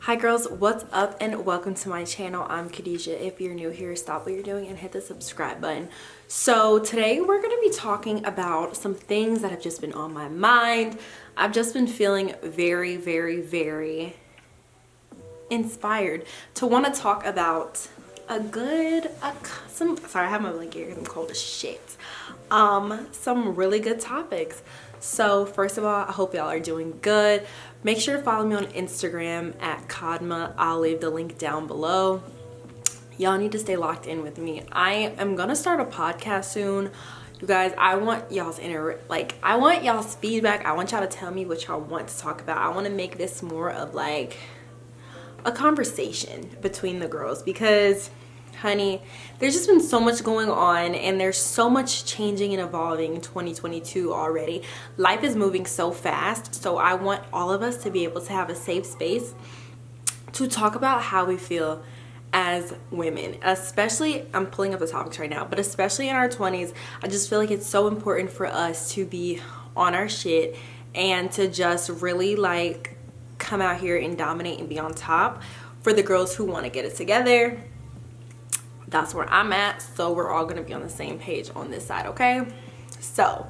Hi girls, what's up and welcome to my channel. I'm Khadijah. If you're new here, stop what you're doing and hit the subscribe button. So today we're going to be talking about some things that have just been on my mind. I've just been feeling very inspired to want to talk about sorry, I have my blanket here, I'm cold as shit. Some really good topics. So first of all, I hope y'all are doing good. Make sure to follow me on Instagram at Kadma. I'll leave the link down below. Y'all need to stay locked in with me. I am gonna start a podcast soon. You guys, I want y'all's I want y'all's feedback. I want y'all to tell me what y'all want to talk about. I want to make this more of like a conversation between the girls because honey, there's just been so much going on and there's so much changing and evolving in 2022 already. Life is moving so fast, so I want all of us to be able to have a safe space to talk about how we feel as women, especially, I'm pulling up the topics right now, but especially in our 20s. I just feel like it's so important for us to be on our shit and to just really like come out here and dominate and be on top. For the girls who want to get it together, that's where I'm at, so we're all gonna be on the same page on this side, okay? So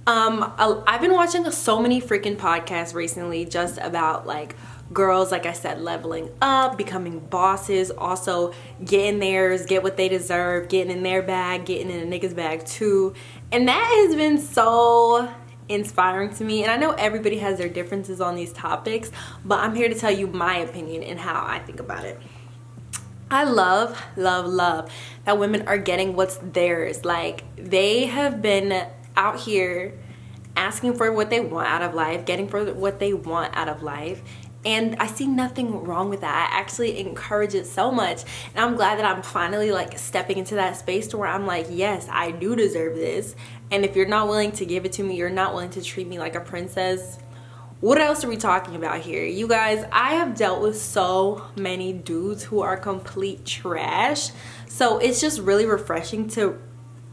I've been watching so many freaking podcasts recently just about like girls, like I said, leveling up, becoming bosses, also getting theirs, get what they deserve, getting in their bag, getting in a nigga's bag too. And that has been so inspiring to me. And I know everybody has their differences on these topics, but I'm here to tell you my opinion and how I think about it. I love that women are getting what's theirs. Like, they have been out here asking for what they want out of life, getting for what they want out of life. And I see nothing wrong with that. I actually encourage it so much. And I'm glad that I'm finally like stepping into that space to where I'm like, yes, I do deserve this. And if you're not willing to give it to me, you're not willing to treat me like a princess, what else are we talking about here? You guys, I have dealt with so many dudes who are complete trash. So it's just really refreshing to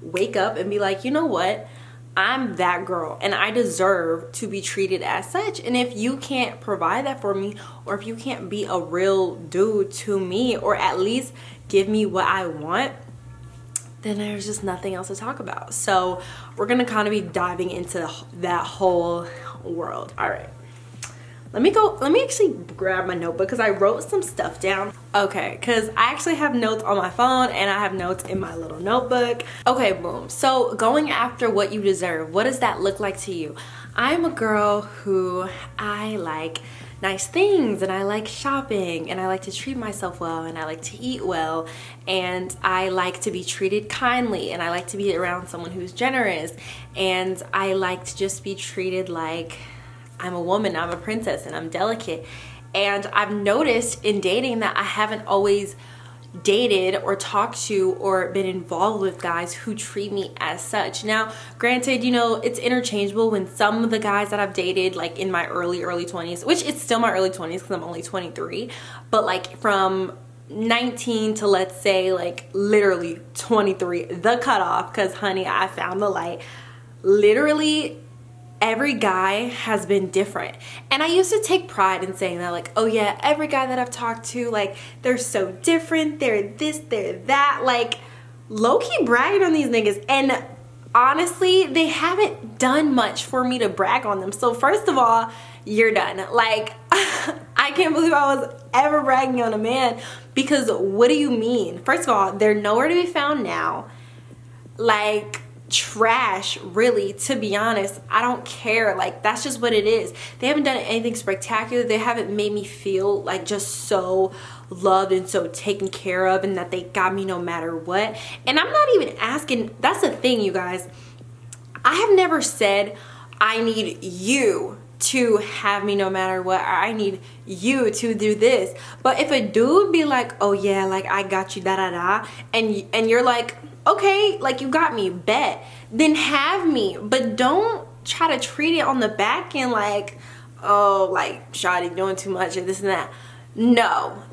wake up and be like, you know what? I'm that girl and I deserve to be treated as such. And if you can't provide that for me, or if you can't be a real dude to me, or at least give me what I want, then there's just nothing else to talk about. So we're gonna kind of be diving into that whole world. All right, let me actually grab my notebook because I wrote some stuff down. Okay, because I actually have notes on my phone and I have notes in my little notebook. Okay, boom. So going after what you deserve, what does that look like to you? I'm a girl who I like nice things and I like shopping and I like to treat myself well and I like to eat well and I like to be treated kindly and I like to be around someone who's generous and I like to just be treated like I'm a woman, I'm a princess, and I'm delicate. And I've noticed in dating that I haven't always dated or talked to or been involved with guys who treat me as such. Now, granted, you know, it's interchangeable when some of the guys that I've dated, like in my early 20s, which it's still my early 20s because I'm only 23, but like from 19 to let's say like literally 23, the cutoff, because honey, I found the light. Literally every guy has been different. And I used to take pride in saying that, like, oh yeah, every guy that I've talked to, like, they're so different, they're this, they're that, like, low-key bragging on these niggas. And honestly, they haven't done much for me to brag on them. So first of all, you're done. Like, I can't believe I was ever bragging on a man, because what do you mean? First of all, they're nowhere to be found now. Like, trash, really, to be honest. I don't care. Like, that's just what it is. They haven't done anything spectacular. They haven't made me feel like just so loved and so taken care of and that they got me no matter what. And I'm not even asking. That's the thing, you guys. I have never said I need you to have me no matter what, or I need you to do this. But if a dude be like, oh yeah, like I got you, da da da, and you're like, okay, like you got me, bet, then have me. But don't try to treat it on the back end like, oh, like shawty doing too much and this and that. No.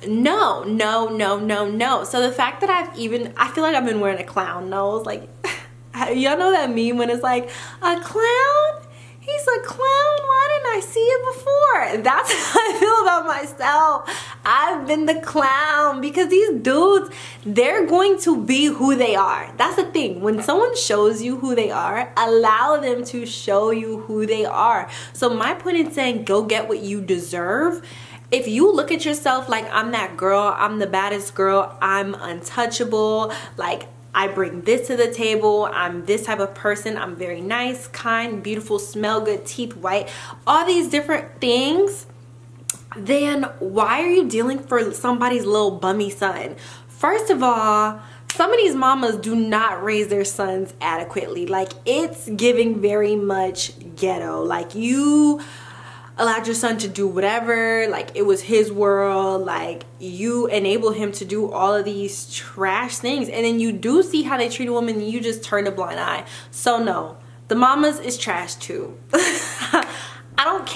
So the fact that I feel like I've been wearing a clown nose. Like, y'all know that meme when it's like, a clown? He's a clown? Why didn't I see it before? That's how I feel about myself. I've been the clown because these dudes, they're going to be who they are. That's the thing. When someone shows you who they are, allow them to show you who they are. So my point in saying go get what you deserve, if you look at yourself like I'm that girl, I'm the baddest girl, I'm untouchable, like I bring this to the table, I'm this type of person, I'm very nice, kind, beautiful, smell good, teeth white, all these different things, then why are you dealing for somebody's little bummy son? First of all, some of these mamas do not raise their sons adequately. Like, it's giving very much ghetto. Like, you allowed your son to do whatever, like it was his world, like you enable him to do all of these trash things, and then you do see how they treat a woman and you just turn a blind eye. So no, the mamas is trash too. I don't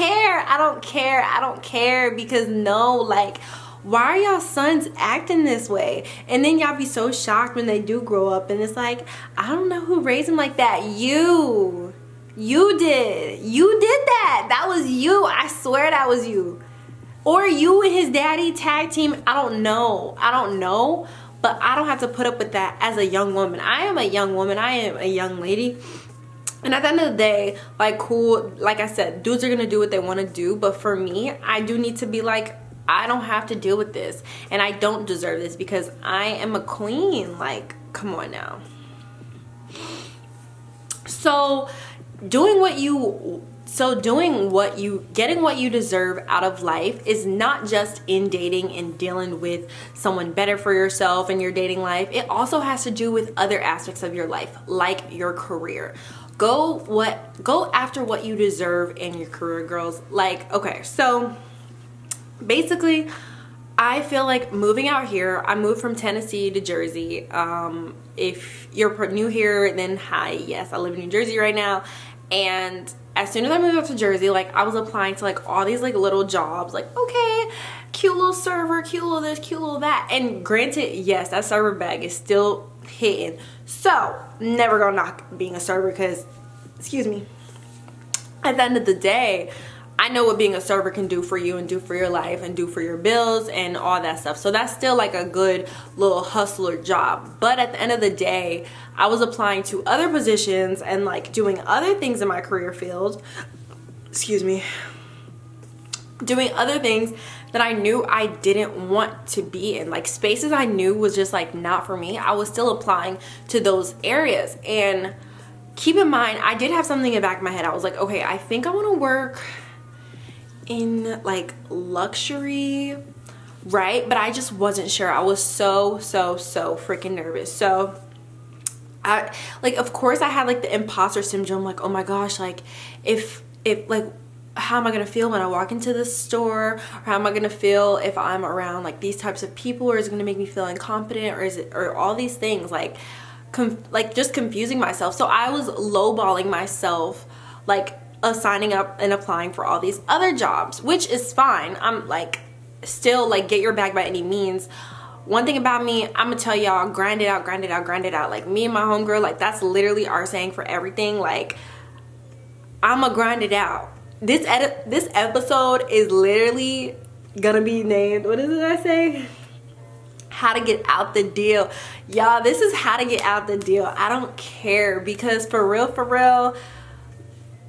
care, because no, like, why are y'all sons acting this way? And then y'all be so shocked when they do grow up and it's like, I don't know who raised him like that. You did that. That was you. I swear that was you. Or you and his daddy tag team. I don't know, but I don't have to put up with that as a young woman. I am a young woman, I am a young lady, and at the end of the day, like, cool, like I said, dudes are gonna do what they want to do, but for me, I do need to be like, I don't have to deal with this, and I don't deserve this because I am a queen. Like, come on now. So getting what you deserve out of life is not just in dating and dealing with someone better for yourself in your dating life. It also has to do with other aspects of your life, like your career. Go after what you deserve in your career, girls. Like, okay, so basically, I feel like moving out here, I moved from Tennessee to Jersey. If you're new here, then hi, yes, I live in New Jersey right now. And as soon as I moved up to Jersey, like, I was applying to like all these like little jobs, like, okay, cute little server, cute little this, cute little that. And granted, yes, that server bag is still hitting. So never gonna knock being a server because, excuse me, at the end of the day, I know what being a server can do for you and do for your life and do for your bills and all that stuff. So that's still like a good little hustler job. But at the end of the day, I was applying to other positions and like doing other things in my career field. Excuse me. Doing other things that I knew I didn't want to be in. Like spaces I knew was just like not for me. I was still applying to those areas. And keep in mind, I did have something in the back of my head. I was like, okay, I think I want to work in like luxury, right? But I just wasn't sure. I was so freaking nervous. So I like, of course I had like the imposter syndrome, like, oh my gosh, like if like, how am I gonna feel when I walk into the store, or how am I gonna feel if I'm around like these types of people, or is it gonna make me feel incompetent, or all these things, like just confusing myself. So I was lowballing myself, like signing up and applying for all these other jobs, which is fine. I'm like, still like, get your bag by any means. One thing about me, I'm gonna tell y'all, grind it out. Like me and my homegirl, like that's literally our saying for everything. Like, I'ma grind it out. This episode is literally gonna be named, what is it I say? How to get out the deal. Y'all, this is how to get out the deal. I don't care, because for real,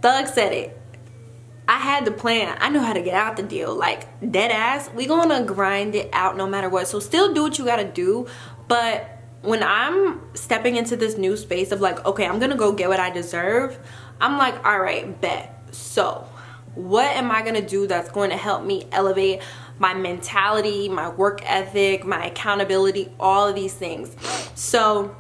Thug said it. I had the plan. I know how to get out the deal. Like, dead ass, we gonna grind it out no matter what. So still do what you gotta do. But when I'm stepping into this new space of like, okay, I'm gonna go get what I deserve, I'm like, all right, bet. So what am I gonna do that's going to help me elevate my mentality, my work ethic, my accountability, all of these things? So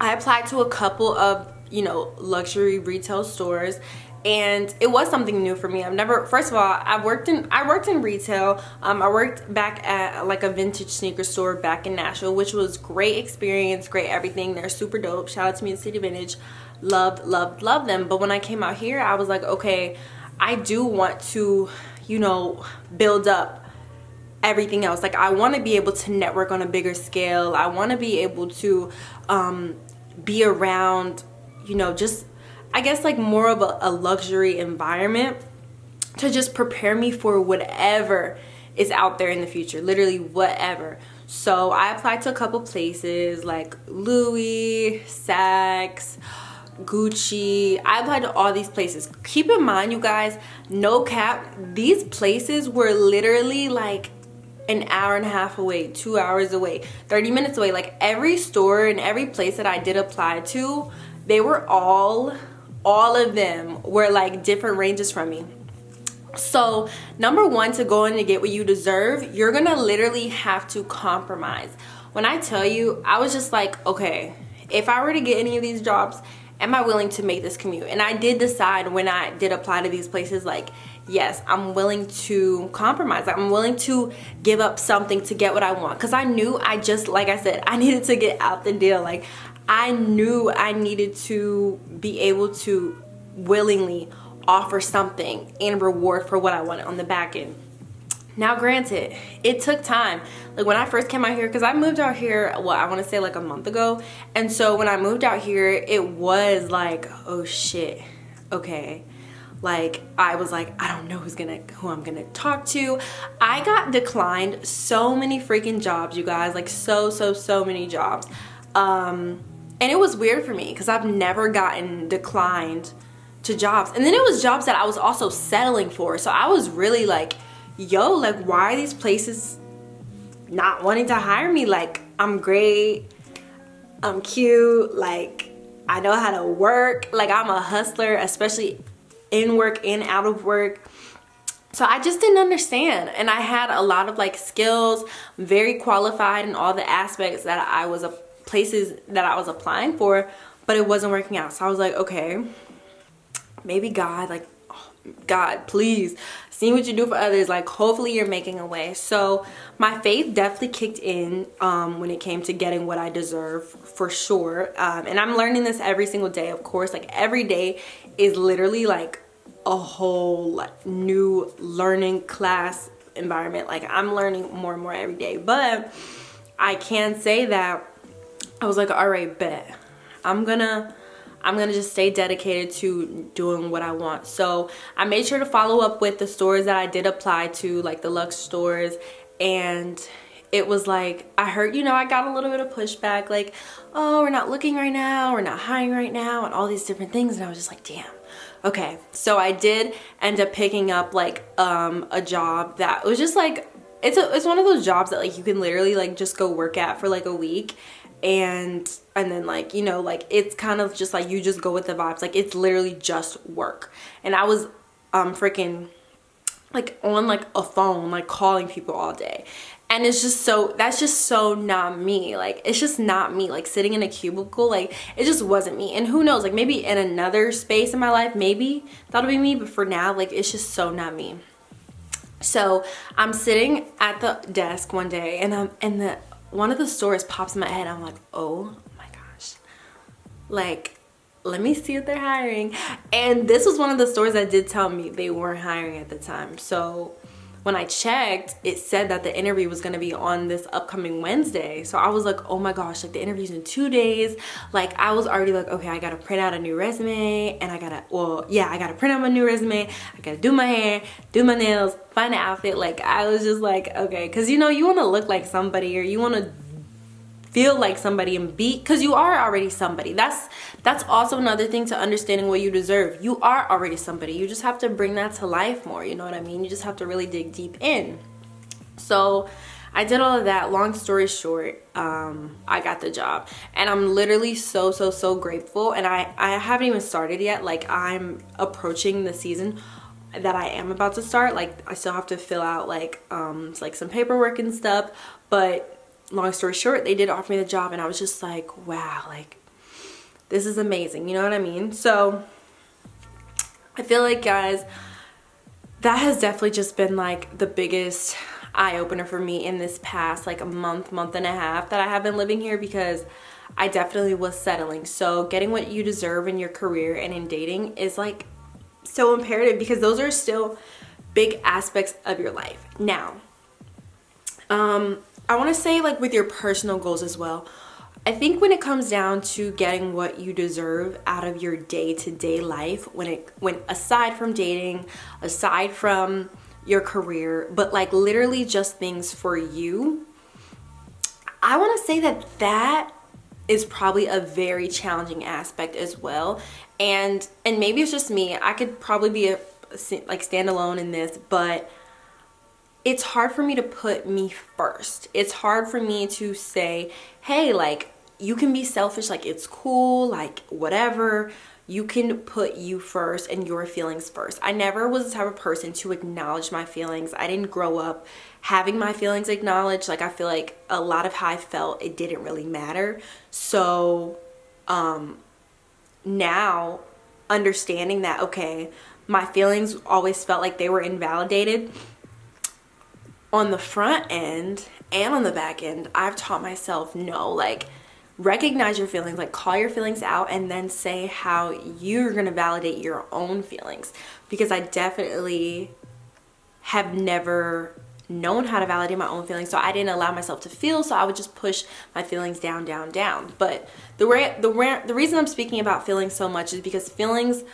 I applied to a couple of, you know, luxury retail stores, and it was something new for me. First of all, I worked in retail. I worked back at like a vintage sneaker store back in Nashville, which was great experience, great everything. They're super dope. Shout out to me in City Vintage. Loved them. But when I came out here, I was like, okay, I do want to, you know, build up everything else. Like, I want to be able to network on a bigger scale. I want to be able to be around, you know, just, I guess, like more of a luxury environment to just prepare me for whatever is out there in the future, literally whatever. So I applied to a couple places like Louis, Saks, Gucci. I applied to all these places. Keep in mind, you guys, no cap, these places were literally like an hour and a half away, 2 hours away, 30 minutes away. Like every store and every place that I did apply to, they were all of them were like different ranges from me. So number one, to go in and get what you deserve, you're gonna literally have to compromise. When I tell you, I was just like, okay, if I were to get any of these jobs, am I willing to make this commute? And I did decide when I did apply to these places, like, yes, I'm willing to compromise. I'm willing to give up something to get what I want. Because I knew like I said, I needed to get out the deal. Like, I knew I needed to be able to willingly offer something in reward for what I wanted on the back end. Now, granted, it took time. Like when I first came out here, because I moved out here, well, I want to say like a month ago. And so when I moved out here, it was like, oh shit, okay. Like I was like, I don't know who I'm gonna talk to. I got declined so many freaking jobs, you guys, like so many jobs. And it was weird for me because I've never gotten declined to jobs. And then it was jobs that I was also settling for. So I was really like, yo, like why are these places not wanting to hire me? Like I'm great, I'm cute, like I know how to work, like I'm a hustler, especially in work and out of work. So I just didn't understand. And I had a lot of like skills, very qualified in all the aspects that places that I was applying for, but it wasn't working out. So I was like, okay, maybe God, like, oh, God, please, see what you do for others. Like, hopefully you're making a way. So my faith definitely kicked in when it came to getting what I deserve, for sure. And I'm learning this every single day, of course. Like, every day is literally like a whole like new learning class environment. Like, I'm learning more and more every day. But I can say that I was like, all right, bet. I'm gonna just stay dedicated to doing what I want. So I made sure to follow up with the stores that I did apply to, like the Luxe stores. And it was like, I heard, I got a little bit of pushback, like, oh, we're not looking right now, we're not hiring right now, and all these different things. And I was just like, damn. Okay. So I did end up picking up like a job that was just like, it's one of those jobs that like you can literally like just go work at for like a week. And then like, like it's kind of just like you just go with the vibes. Like it's literally just work. And I was freaking like on like a phone, like calling people all day. And it's just that's just so not me. Like it's just not me. Like sitting in a cubicle, like it just wasn't me. And who knows, like maybe in another space in my life, maybe that'll be me. But for now, like it's just so not me. So I'm sitting at the desk one day and one of the stores pops in my head. I'm like, oh my gosh, like let me see if they're hiring. And this was one of the stores that did tell me they weren't hiring at the time. So when I checked, it said that the interview was going to be on this upcoming Wednesday. So I was like, oh my gosh, like the interview's in 2 days. Like I was already like, okay, I got to print out a new resume, and I got to print out my new resume. I got to do my hair, do my nails, find an outfit. Like I was just like, okay, because you want to look like somebody, or you want to feel like somebody and be, because you are already somebody. That's also another thing to understanding what you deserve. You are already somebody. You just have to bring that to life more, you know what I mean? You just have to really dig deep in. So I did all of that. Long story short, I got the job, and I'm literally so grateful. And I haven't even started yet. Like I'm approaching the season that I am about to start. Like I still have to fill out like some paperwork and stuff, but long story short, they did offer me the job, and I was just like, wow, like this is amazing, you know what I mean? So I feel like, guys, that has definitely just been like the biggest eye-opener for me in this past like a month and a half that I have been living here, because I definitely was settling. So getting what you deserve in your career and in dating is like so imperative, because those are still big aspects of your life. Now I want to say, like, with your personal goals as well, I think when it comes down to getting what you deserve out of your day-to-day life, when aside from dating, aside from your career, but like literally just things for you, I want to say that that is probably a very challenging aspect as well. And maybe it's just me. I could probably be like stand alone in this, but it's hard for me to put me first. It's hard for me to say, hey, like, you can be selfish, like it's cool, like whatever. You can put you first and your feelings first. I never was the type of person to acknowledge my feelings. I didn't grow up having my feelings acknowledged. Like, I feel like a lot of how I felt, it didn't really matter. So now understanding that, okay, my feelings always felt like they were invalidated, on the front end and on the back end, I've taught myself, no, like, recognize your feelings, like call your feelings out, and then say how you're gonna validate your own feelings. Because I definitely have never known how to validate my own feelings, so I didn't allow myself to feel, so I would just push my feelings down, down, down. But the reason I'm speaking about feelings so much is because feelings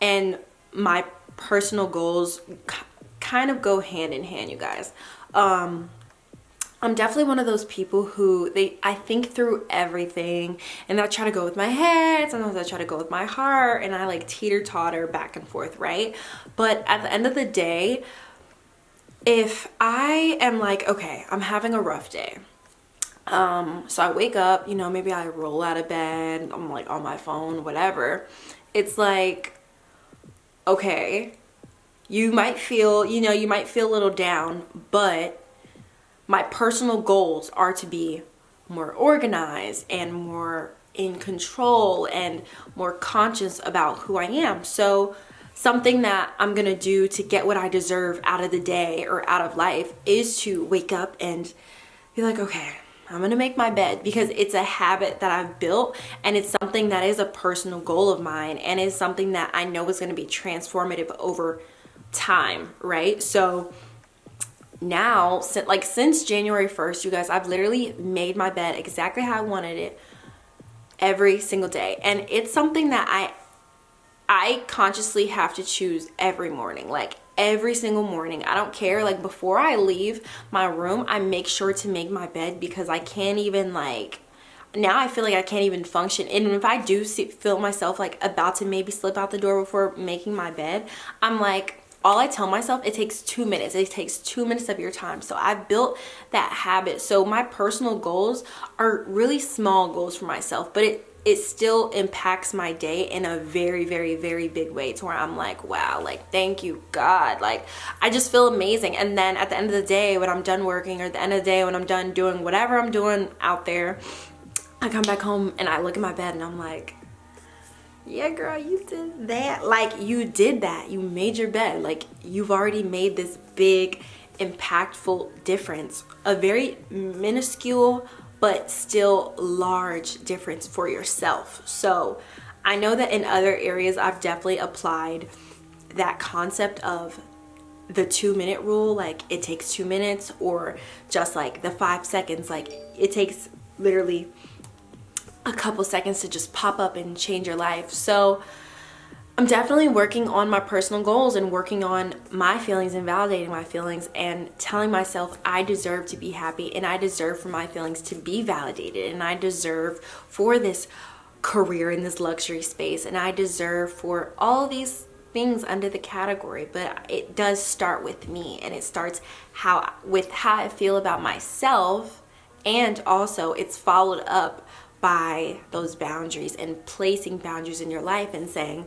and my personal goals kind of go hand in hand, you guys. I'm definitely one of those people who I think through everything, and I try to go with my head, sometimes I try to go with my heart, and I like teeter-totter back and forth, right? But at the end of the day, if I am like, okay, I'm having a rough day, so I wake up, you know, maybe I roll out of bed, I'm like on my phone, whatever. It's like, okay, you might feel a little down, but my personal goals are to be more organized and more in control and more conscious about who I am. So something that I'm gonna do to get what I deserve out of the day or out of life is to wake up and be like, okay, I'm gonna make my bed, because it's a habit that I've built, and it's something that is a personal goal of mine, and is something that I know is gonna be transformative over time, right? So now, since January 1st, you guys, I've literally made my bed exactly how I wanted it every single day. And it's something that I consciously have to choose every morning, like every single morning. I don't care, like before I leave my room, I make sure to make my bed, because I can't even now I feel like I can't even function. And if I do feel myself like about to maybe slip out the door before making my bed, I'm like, all I tell myself, it takes 2 minutes. It takes 2 minutes of your time. So I've built that habit. So my personal goals are really small goals for myself, but it still impacts my day in a very, very, very big way, to where I'm like, wow, like, thank you, God. Like, I just feel amazing. And then at the end of the day, when I'm done working, or at the end of the day, when I'm done doing whatever I'm doing out there, I come back home and I look at my bed and I'm like, yeah, girl, you did that. Like, you did that. You made your bed. Like, you've already made this big, impactful difference. A very minuscule, but still large difference for yourself. So I know that in other areas, I've definitely applied that concept of the 2-minute rule. Like, it takes 2 minutes, or just like the 5 seconds. Like, it takes literally a couple seconds to just pop up and change your life. So I'm definitely working on my personal goals and working on my feelings and validating my feelings and telling myself I deserve to be happy, and I deserve for my feelings to be validated, and I deserve for this career in this luxury space, and I deserve for all these things under the category. But it does start with me, and it starts with how I feel about myself, and also it's followed up by those boundaries and placing boundaries in your life and saying,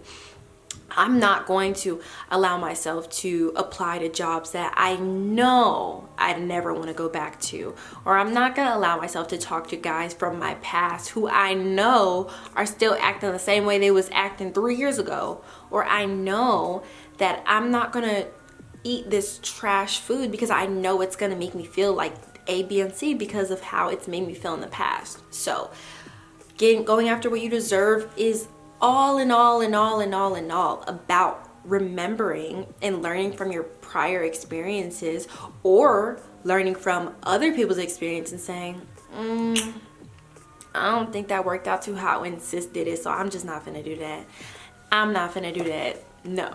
I'm not going to allow myself to apply to jobs that I know I'd never want to go back to. Or I'm not going to allow myself to talk to guys from my past who I know are still acting the same way they was acting 3 years ago. Or I know that I'm not going to eat this trash food because I know it's going to make me feel like A, B, and C because of how it's made me feel in the past. So going after what you deserve is all about remembering and learning from your prior experiences, or learning from other people's experience and saying, I don't think that worked out too hot when sis did it, so I'm just not finna do that. I'm not finna do that. No.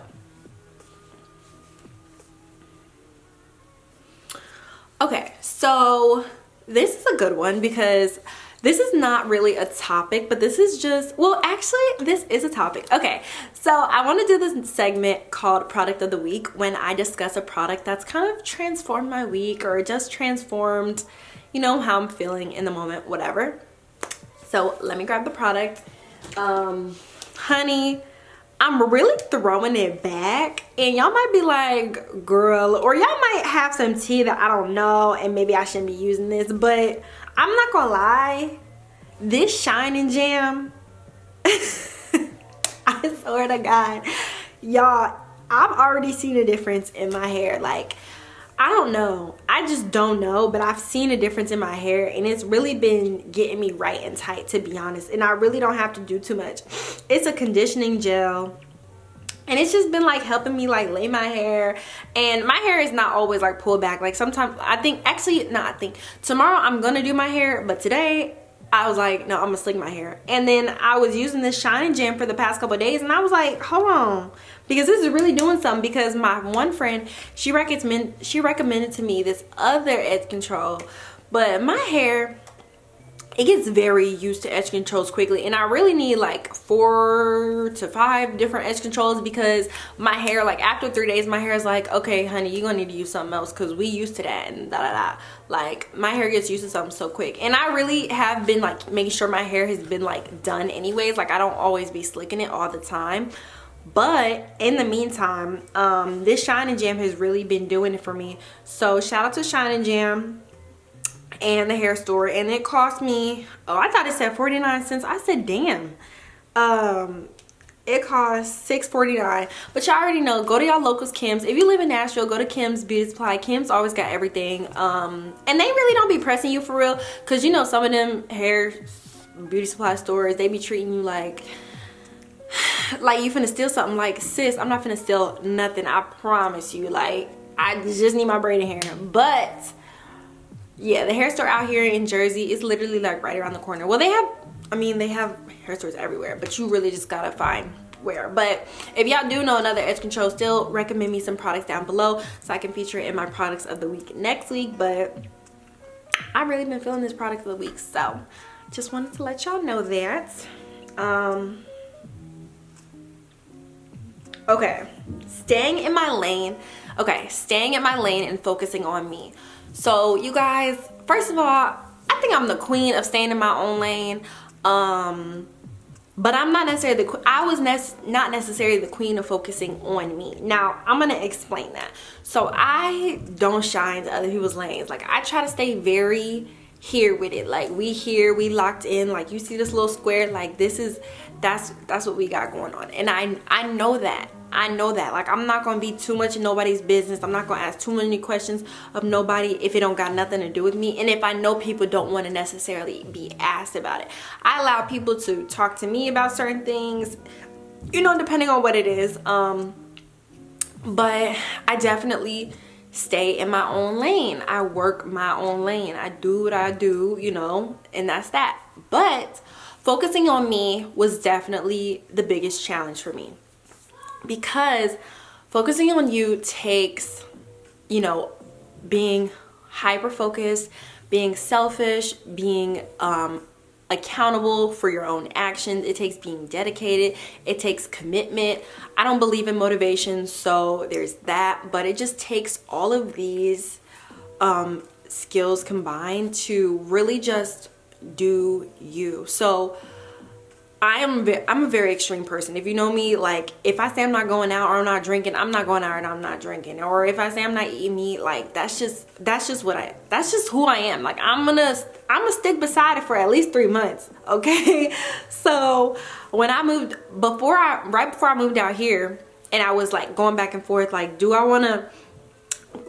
So this is a good one because this is not really a topic, but this is just, well, actually, this is a topic. Okay, so I want to do this segment called Product of the Week when I discuss a product that's kind of transformed my week or just transformed, you know, how I'm feeling in the moment, whatever. So let me grab the product. Honey, I'm really throwing it back, and y'all might be like, girl, or y'all might have some tea that I don't know, and maybe I shouldn't be using this, but I'm not gonna lie, this Shine Jam, I swear to God, y'all, I've already seen a difference in my hair. Like, I don't know, I just don't know, but I've seen a difference in my hair, and it's really been getting me right and tight, to be honest, and I really don't have to do too much. It's a conditioning gel, and it's just been like helping me like lay my hair, and my hair is not always like pulled back. Like sometimes tomorrow I'm gonna do my hair, but today I was like, no, I'm gonna slick my hair. And then I was using this Shine Jam for the past couple of days, and I was like, hold on, because this is really doing something. Because my one friend, she recommended to me this other edge control, but my hair, it gets very used to edge controls quickly, and I really need like 4 to 5 different edge controls, because my hair, like after 3 days, my hair is like, okay honey, you're gonna need to use something else because we used to that, and da da da. Like my hair gets used to something so quick, and I really have been like making sure my hair has been like done anyways. Like I don't always be slicking it all the time, but in the meantime, this Shine Jam has really been doing it for me. So shout out to Shine Jam and the hair store, and it cost me, oh, I thought it said 49 cents. I said damn. It cost $6.49, but y'all already know, go to y'all locals Kim's. If you live in Nashville, go to Kim's Beauty Supply. Kim's always got everything, and they really don't be pressing you for real, because you know some of them hair beauty supply stores, they be treating you like you finna steal something. Like, sis, I'm not finna steal nothing, I promise you. Like, I just need my braided hair. But yeah, the hair store out here in Jersey is literally like right around the corner. Well, they have hair stores everywhere, but you really just gotta find where. But if y'all do know another edge control, still recommend me some products down below so I can feature it in my products of the week next week. But I've really been feeling this product of the week, so just wanted to let y'all know that. Okay, staying in my lane and focusing on me. So you guys, first of all, I think I'm the queen of staying in my own lane, but I'm not necessarily not necessarily the queen of focusing on me. Now I'm gonna explain that. So I don't shine to other people's lanes. Like I try to stay very here with it. Like we locked in. Like you see this little square, like that's what we got going on, and I know that. Like I'm not gonna be too much in nobody's business. I'm not gonna ask too many questions of nobody if it don't got nothing to do with me, and if I know people don't want to necessarily be asked about it. I allow people to talk to me about certain things, you know, depending on what it is. But I definitely stay in my own lane. I work my own lane. I do what I do, you know, and that's that. But focusing on me was definitely the biggest challenge for me, because focusing on you takes, you know, being hyper focused, being selfish, being accountable for your own actions. It takes being dedicated. It takes commitment. I don't believe in motivation, so there's that, but it just takes all of these skills combined to really just do you. So I'm a very extreme person. If you know me, like if I say I'm not going out or I'm not drinking, I'm not going out and I'm not drinking. Or if I say I'm not eating meat, like that's just who I am. Like I'm gonna stick beside it for at least 3 months, okay? So when I moved, right before I moved out here, and I was like going back and forth, like, do I want to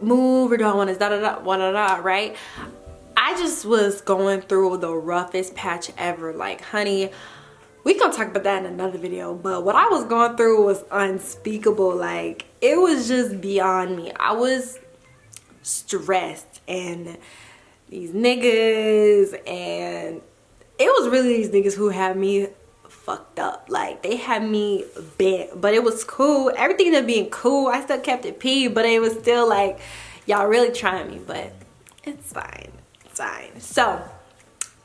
move or do I want to da da da, right? I just was going through the roughest patch ever. Like, honey, we gonna talk about that in another video, but what I was going through was unspeakable. Like, it was just beyond me. I was stressed, and these niggas, and it was really these niggas who had me fucked up. Like, they had me bent, but it was cool. Everything ended up being cool. I still kept it P, but it was still like, y'all really trying me. But It's fine. It's fine. So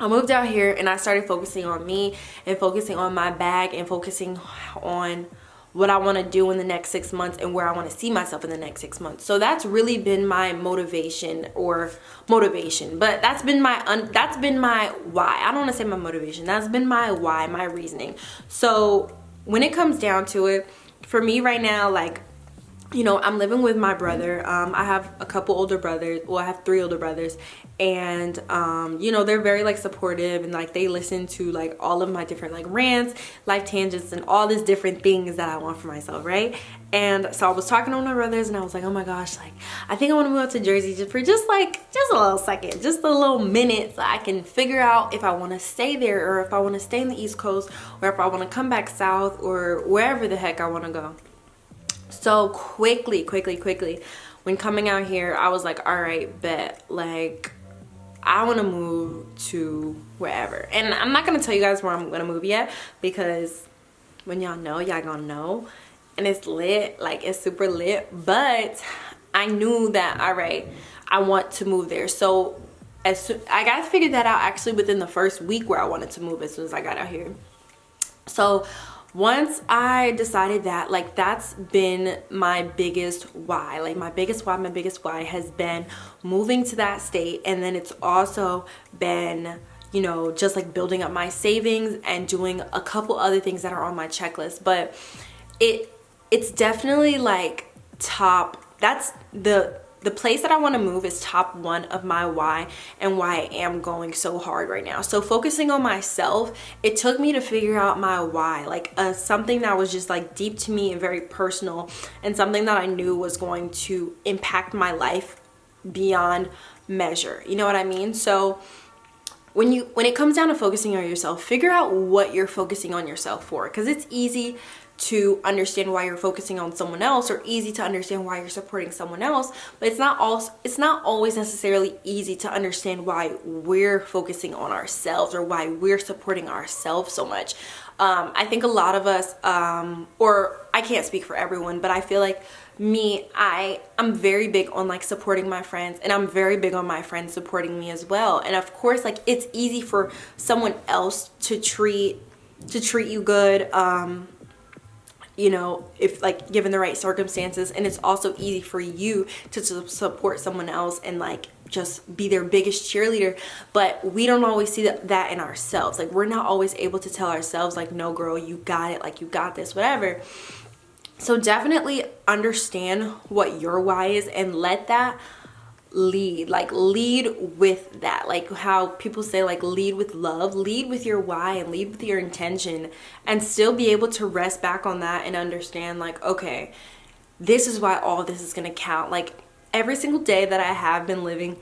I moved out here and I started focusing on me and focusing on my bag and focusing on what I want to do in the next 6 months and where I want to see myself in the next 6 months. So that's really been my motivation, but that's been my why. I don't want to say my motivation. That's been my why, my reasoning. So when it comes down to it, for me right now, like, you know, I'm living with my brother. I have a couple older brothers. Well, I have 3 older brothers, and you know, they're very like supportive, and like they listen to like all of my different like rants, life tangents, and all these different things that I want for myself, right? And so I was talking to my brothers, and I was like, oh my gosh, like I think I want to move out to Jersey just for a little second, just a little minute, so I can figure out if I want to stay there or if I want to stay in the East Coast, or if I want to come back south or wherever the heck I want to go. So quickly, when coming out here, I was like, all right, bet, like I want to move to wherever. And I'm not going to tell you guys where I'm going to move yet, because when y'all know, y'all gonna know. And it's lit, like it's super lit. But I knew that, all right, I want to move there. So I got to figure that out actually within the first week where I wanted to move as soon as I got out here. So once I decided that, like that's been my biggest why. Like my biggest why has been moving to that state. And then it's also been, you know, just like building up my savings and doing a couple other things that are on my checklist. But it's definitely like that's the place that I want to move is top 1 of my why, and why I am going so hard right now. So focusing on myself, it took me to figure out my why, like something that was just like deep to me and very personal, and something that I knew was going to impact my life beyond measure. You know what I mean? So when it comes down to focusing on yourself, figure out what you're focusing on yourself for, because it's easy to understand why you're focusing on someone else, or easy to understand why you're supporting someone else, but it's not always necessarily easy to understand why we're focusing on ourselves or why we're supporting ourselves so much. I think a lot of us, or I can't speak for everyone, but I feel like me, I'm very big on like supporting my friends, and I'm very big on my friends supporting me as well. And of course, like it's easy for someone else to treat you good, you know, if like given the right circumstances, and it's also easy for you to support someone else and like just be their biggest cheerleader. But we don't always see that in ourselves. Like we're not always able to tell ourselves like, no girl, you got it, like you got this, whatever. So definitely understand what your why is and let that lead with that. Like how people say, like lead with love, lead with your why and lead with your intention, and still be able to rest back on that and understand like, okay, this is why all this is gonna count. Like every single day that I have been living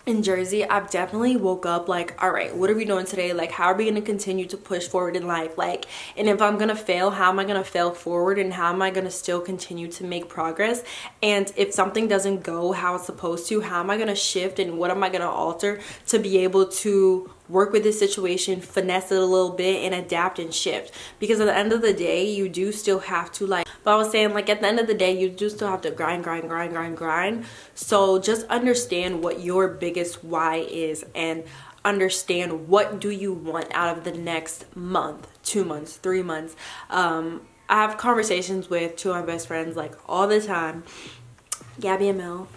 in Jersey, I've definitely woke up like, all right, what are we doing today? Like, how are we going to continue to push forward in life? Like, and if I'm going to fail, how am I going to fail forward? And how am I going to still continue to make progress? And if something doesn't go how it's supposed to, how am I going to shift, and what am I going to alter to be able to work with this situation, finesse it a little bit, and adapt and shift? Because at the end of the day, you do still have to like, but I was saying, like at the end of the day, you do still have to grind. So just understand what your biggest why is, and understand what do you want out of the next month, 2 months, 3 months. I have conversations with 2 of my best friends like all the time, Gabby and Mel.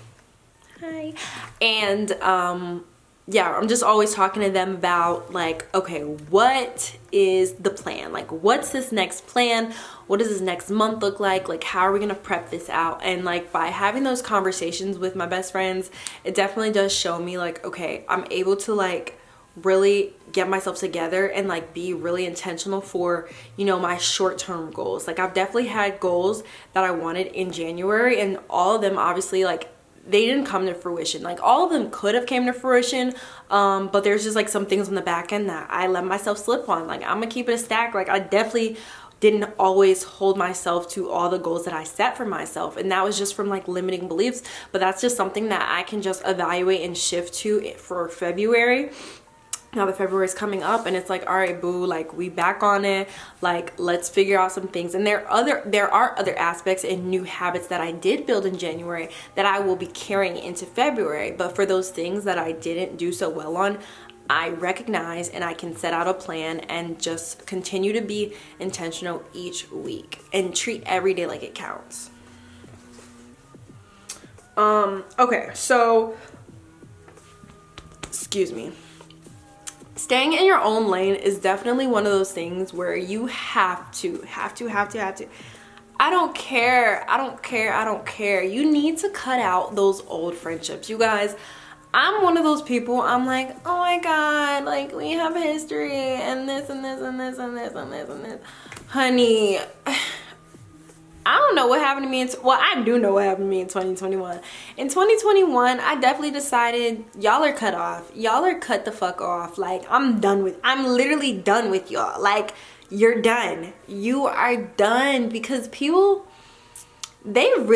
Hi. And yeah, I'm just always talking to them about like, okay, what is the plan? Like, what's this next plan? What does this next month look like? Like, how are we gonna prep this out? And like by having those conversations with my best friends, it definitely does show me like, okay, I'm able to like really get myself together and like be really intentional for, you know, my short-term goals. Like I've definitely had goals that I wanted in January, and all of them obviously like they didn't come to fruition. Like all of them could have came to fruition, but there's just like some things on the back end that I let myself slip on. Like I'm gonna keep it a stack. Like I definitely didn't always hold myself to all the goals that I set for myself, and that was just from like limiting beliefs. But that's just something that I can just evaluate and shift to for February. now that February is coming up, and it's like, all right, boo, like we back on it, like let's figure out some things. And there are other aspects and new habits that I did build in January that I will be carrying into February. But for those things that I didn't do so well on, I recognize and I can set out a plan and just continue to be intentional each week and treat every day like it counts. Okay, so excuse me. Staying in your own lane is definitely one of those things where you have to. I don't care. You need to cut out those old friendships. You guys, I'm one of those people, I'm like, oh my God, like we have history and this and this and this and this and this and this. Honey, I don't know what happened to me well, I do know what happened to me in 2021. In 2021, I definitely decided y'all are cut off. Y'all are cut the fuck off. Like, I'm literally done with y'all. Like, you're done. You are done, because people have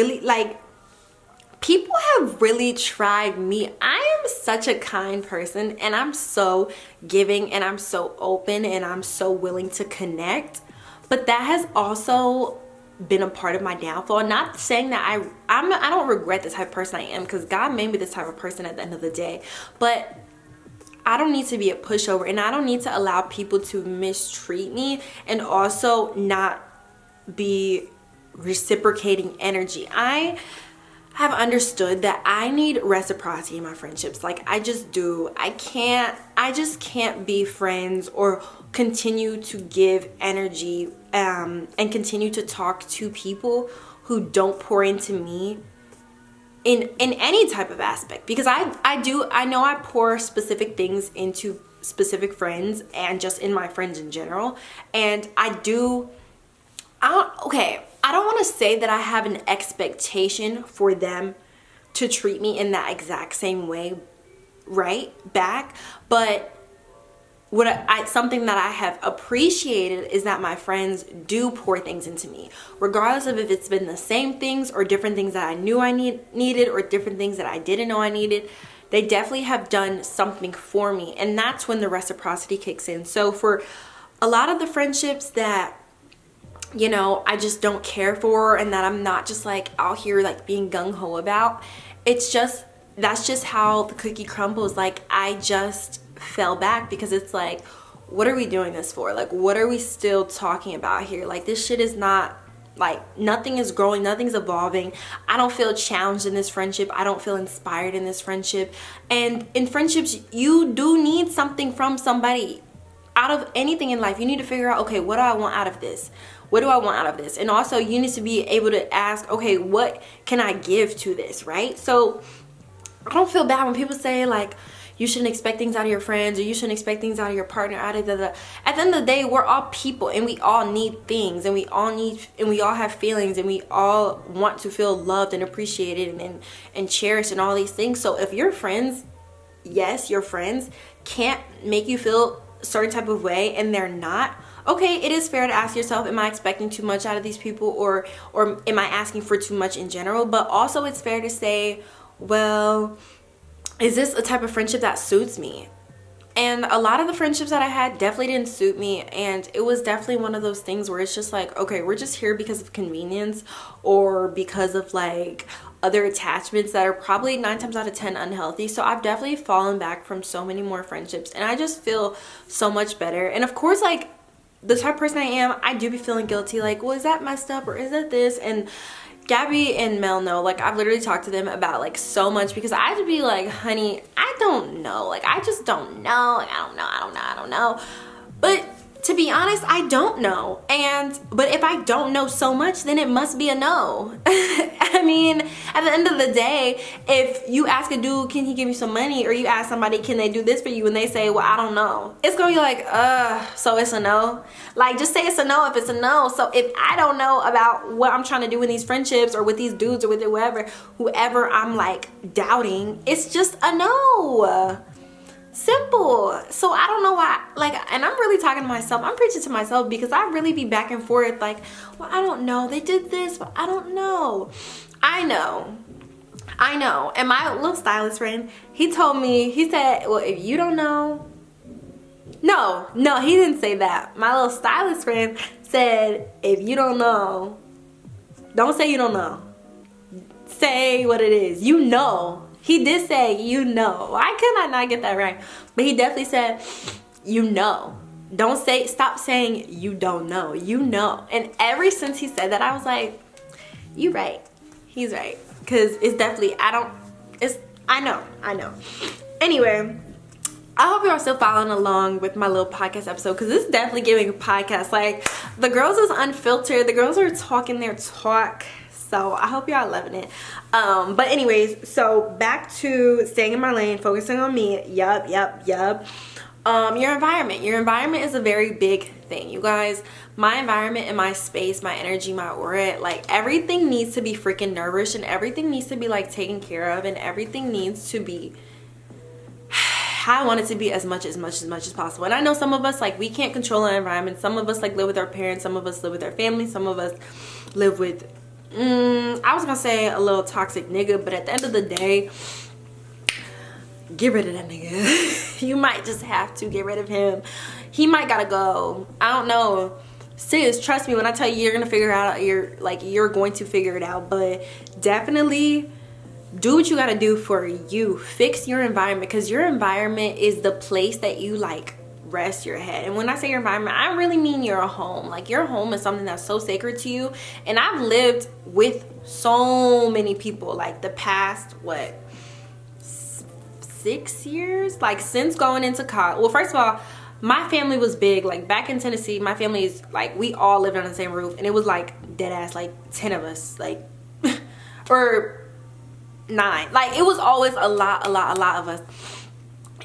really tried me. I am such a kind person, and I'm so giving, and I'm so open, and I'm so willing to connect. But that has also been a part of my downfall. Not saying that I don't regret the type of person I am, because God made me this type of person at the end of the day. But I don't need to be a pushover, and I don't need to allow people to mistreat me and also not be reciprocating energy. I have understood that I need reciprocity in my friendships. Like, I just do. I just can't be friends or continue to give energy and continue to talk to people who don't pour into me in any type of aspect, because I know I pour specific things into specific friends and just in my friends in general. And I don't want to say that I have an expectation for them to treat me in that exact same way right back, but something that I have appreciated is that my friends do pour things into me, regardless of if it's been the same things or different things that I knew I needed or different things that I didn't know I needed. They definitely have done something for me, and that's when the reciprocity kicks in. So for a lot of the friendships that, you know, I just don't care for, and that I'm not just like out here like being gung-ho about, that's just how the cookie crumbles. Like, I just fell back, because it's like, what are we doing this for? Like, what are we still talking about here? Like, this shit is not, like, nothing is growing, nothing's evolving. I don't feel challenged in this friendship. I don't feel inspired in this friendship. And in friendships, you do need something from somebody. Out of anything in life, you need to figure out, okay, what do I want out of this? What do I want out of this? And also, you need to be able to ask, okay, what can I give to this, right? So I don't feel bad when people say, like, you shouldn't expect things out of your friends, or you shouldn't expect things out of your partner, At the end of the day, we're all people, and we all need things, and we all have feelings, and we all want to feel loved and appreciated and cherished and all these things. So if your friends, yes, your friends can't make you feel a certain type of way, and they're not, okay, it is fair to ask yourself, am I expecting too much out of these people, or am I asking for too much in general? But also, it's fair to say, well, is this a type of friendship that suits me? And a lot of the friendships that I had definitely didn't suit me, and it was definitely one of those things where it's just like, okay, we're just here because of convenience, or because of like other attachments that are probably 9 times out of 10 unhealthy. So I've definitely fallen back from so many more friendships, and I just feel so much better. And of course, like, the type of person I am, I do be feeling guilty, like, well, is that messed up, or is that this? And Gabby and Mel know, like, I've literally talked to them about, like, so much, because I had to be like, honey, I don't know. Like, I just don't know. Like, I don't know. But to be honest, I don't know. But if I don't know so much, then it must be a no. I mean, at the end of the day, if you ask a dude, can he give you some money? Or you ask somebody, can they do this for you? And they say, well, I don't know. It's gonna be like, so it's a no? Like, just say it's a no if it's a no. So if I don't know about what I'm trying to do in these friendships, or with these dudes, or with whoever I'm like doubting, it's just a no. Simple. So I don't know why, like, and I'm really talking to myself, I'm preaching to myself, because I really be back and forth like, well, I don't know, they did this, but I don't know. I know. And my little stylist friend, he told me, he said, well, if you don't know, No, he didn't say that. My little stylist friend said, if you don't know, don't say you don't know. Say what it is. You know. He did say you know. Why could I not get that right? But he definitely said you know. Don't say, stop saying you don't know. You know. And ever since he said that, I was like, you right. He's right. Because it's definitely, I know. Anyway, I hope y'all still following along with my little podcast episode, because this is definitely giving a podcast. Like, the girls is unfiltered. The girls are talking their talk. So I hope y'all loving it. But anyways, so back to staying in my lane, focusing on me. Yup. Your environment is a very big thing, you guys. My environment and my space, my energy, my aura, like everything needs to be freaking nourished, and everything needs to be like taken care of, and everything needs to be how I want it to be as much as possible. And I know some of us, like, we can't control our environment. Some of us like live with our parents, some of us live with our family, some of us live with I was gonna say a little toxic nigga, but at the end of the day, get rid of that nigga. You might just have to get rid of him. He might gotta go. I don't know. Sis, trust me when I tell you, you're gonna figure out, you're going to figure it out. But definitely do what you gotta do for you. Fix your environment, because your environment is the place that you like rest your head. And when I say your environment, I really mean your home. Like, your home is something that's so sacred to you. And I've lived with so many people, like the past 6 years, like since going into college. Well, first of all, my family was big. Like, back in Tennessee, my family is like, we all lived on the same roof, and it was like dead ass like 10 of us, like or 9. Like, it was always a lot of us.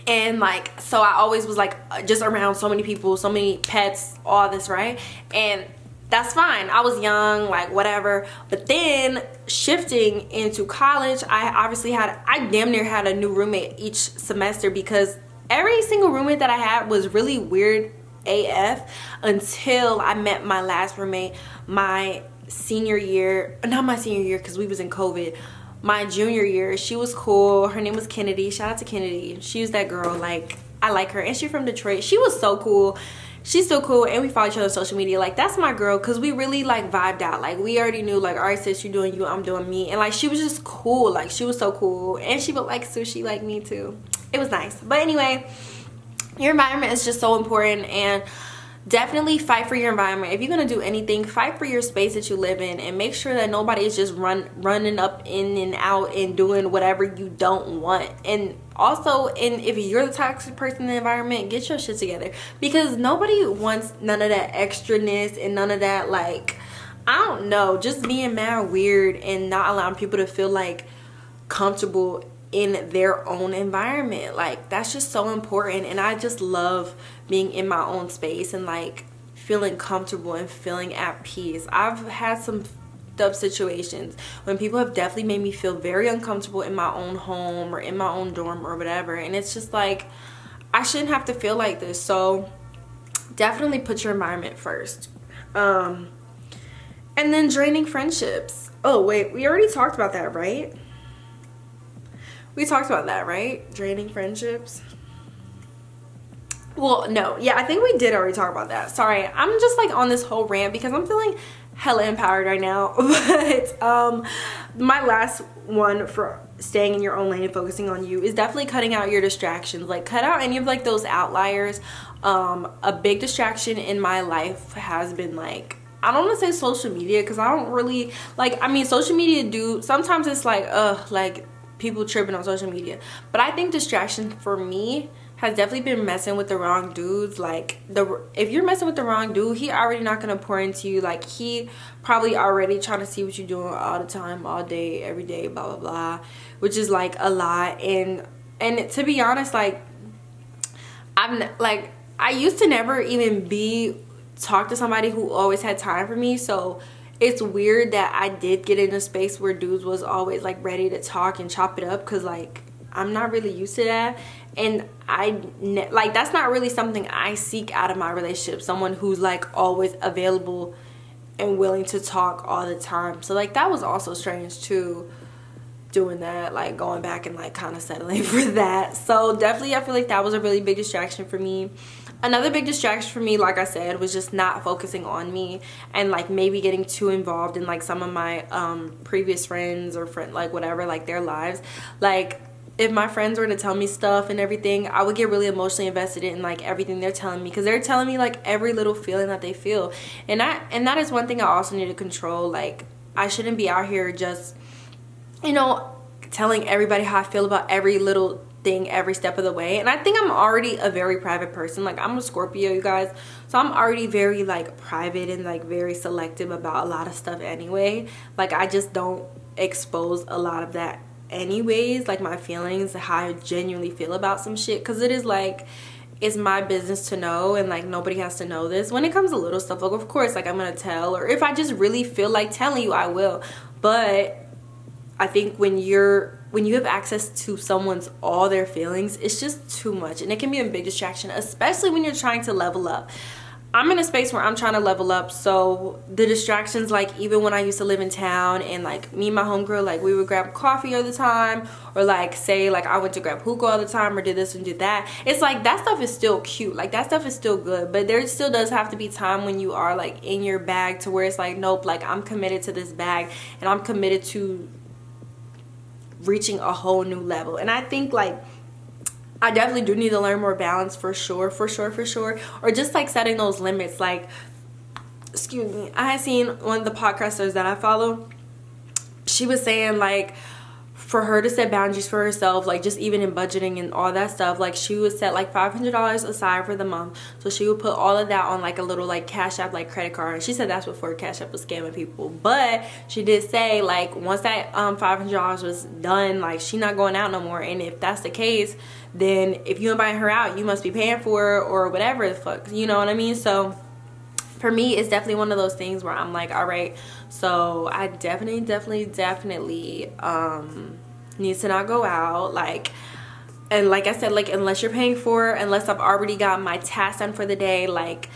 And like, so I always was like just around so many people, so many pets, all this, right? And that's fine. I was young, like whatever. But then shifting into college, I damn near had a new roommate each semester, because every single roommate that I had was really weird AF until I met my last roommate my senior year. Not my senior year, because we was in COVID. My junior year. She was cool. Her name was Kennedy. Shout out to Kennedy. She was that girl. Like, I like her. And she's from Detroit. She was so cool. She's still cool. And we follow each other on social media. Like, that's my girl, because we really like vibed out. Like, we already knew, like, all right, sis, you're doing you, I'm doing me. And like, she was just cool. Like, she was so cool. And she would like sushi like me too. It was nice. But anyway, your environment is just so important. And definitely fight for your environment. If you're gonna do anything, fight for your space that you live in, and make sure that nobody is just running up in and out and doing whatever you don't want. And also, if you're the toxic person in the environment, get your shit together, because nobody wants none of that extraness and none of that, like, I don't know, just being mad weird and not allowing people to feel like comfortable in their own environment. Like, that's just so important. And I just love being in my own space and like feeling comfortable and feeling at peace. I've had some up situations when people have definitely made me feel very uncomfortable in my own home or in my own dorm or whatever, and it's just like, I shouldn't have to feel like this. So definitely put your environment first. And then draining friendships. Oh wait, we already talked about that, right? We talked about that, right? Draining friendships. Well, no. Yeah, I think we did already talk about that. Sorry, I'm just like on this whole rant because I'm feeling hella empowered right now. But my last one for staying in your own lane and focusing on you is definitely cutting out your distractions. Like, cut out any of like those outliers. A big distraction in my life has been like, I don't want to say social media, because I don't really like, I mean, social media sometimes it's like people tripping on social media, but I think distraction for me has definitely been messing with the wrong dudes. Like, if you're messing with the wrong dude, he already not gonna pour into you. Like, he probably already trying to see what you're doing all the time, all day, every day, blah blah blah, which is like a lot. And to be honest, like, I used to never even talk to somebody who always had time for me. So it's weird that I did get in a space where dudes was always like ready to talk and chop it up, because like, I'm not really used to that. And like, that's not really something I seek out of my relationship, someone who's like always available and willing to talk all the time. So like, that was also strange too, doing that, like going back and like kind of settling for that. So definitely I feel like that was a really big distraction for me. Another big distraction for me, like I said, was just not focusing on me and like maybe getting too involved in like some of my previous friends or like whatever, like their lives. Like if my friends were to tell me stuff and everything, I would get really emotionally invested in like everything they're telling me, because they're telling me like every little feeling that they feel. And that is one thing I also need to control. Like I shouldn't be out here just, you know, telling everybody how I feel about every little thing every step of the way. And I think I'm already a very private person. Like I'm a Scorpio, you guys, so I'm already very like private and like very selective about a lot of stuff anyway. Like I just don't expose a lot of that anyways, like my feelings, how I genuinely feel about some shit, because it is like, it's my business to know, and like nobody has to know this. When it comes to little stuff, like of course like I'm gonna tell, or if I just really feel like telling you, I will. But I think when you have access to someone's all their feelings, it's just too much, and it can be a big distraction, especially when you're trying to level up. I'm in a space where I'm trying to level up, so the distractions, like even when I used to live in town and like me and my homegirl, like we would grab coffee all the time, or like say like I went to grab hookah all the time, or did this and did that. It's like that stuff is still cute, like that stuff is still good, but there still does have to be time when you are like in your bag to where it's like, nope, like I'm committed to this bag and I'm committed to reaching a whole new level. And I think like I definitely do need to learn more balance, for sure, or just like setting those limits. Like, excuse me, I had seen one of the podcasters that I follow, she was saying like for her to set boundaries for herself, like just even in budgeting and all that stuff, like she would set like $500 aside for the month. So she would put all of that on like a little like Cash App like credit card, and she said that's before Cash App was scamming people. But she did say like once that $500 was done, like she not going out no more. And if that's the case, then if you invite her out, you must be paying for her or whatever the fuck, you know what I mean? So for me, it's definitely one of those things where I'm like, all right, so I definitely need to not go out. Like, and like I said, like unless you're paying for, unless I've already got my task done for the day, like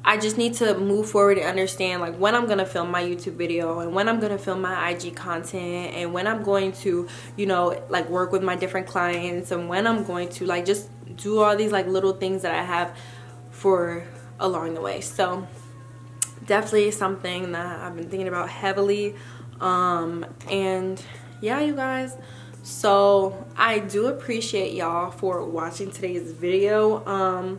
I just need to move forward and understand like when I'm gonna film my YouTube video, and when I'm gonna film my IG content, and when I'm going to, you know, like work with my different clients, and when I'm going to like just do all these like little things that I have for along the way. So definitely something that I've been thinking about heavily. And yeah, you guys, so I do appreciate y'all for watching today's video.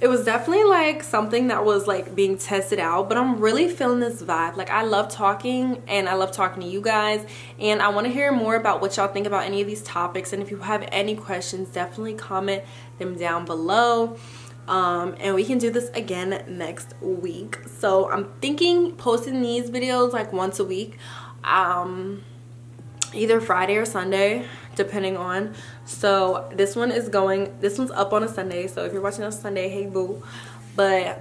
It was definitely like something that was like being tested out, but I'm really feeling this vibe. Like I love talking, and I love talking to you guys, and I want to hear more about what y'all think about any of these topics. And if you have any questions, definitely comment them down below. And we can do this again next week. So I'm thinking posting these videos like once a week, either Friday or Sunday, depending on. So this one's up on a Sunday, so if you're watching on Sunday, hey boo. But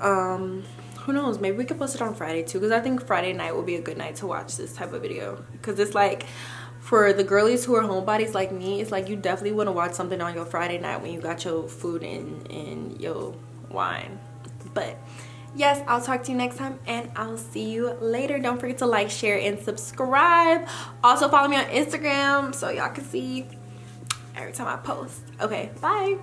who knows, maybe we could post it on Friday too, because I think Friday night will be a good night to watch this type of video, because it's like for the girlies who are homebodies like me, it's like you definitely want to watch something on your Friday night when you got your food and your wine. But yes, I'll talk to you next time, and I'll see you later. Don't forget to like, share, and subscribe. Also follow me on Instagram so y'all can see every time I post. Okay, bye.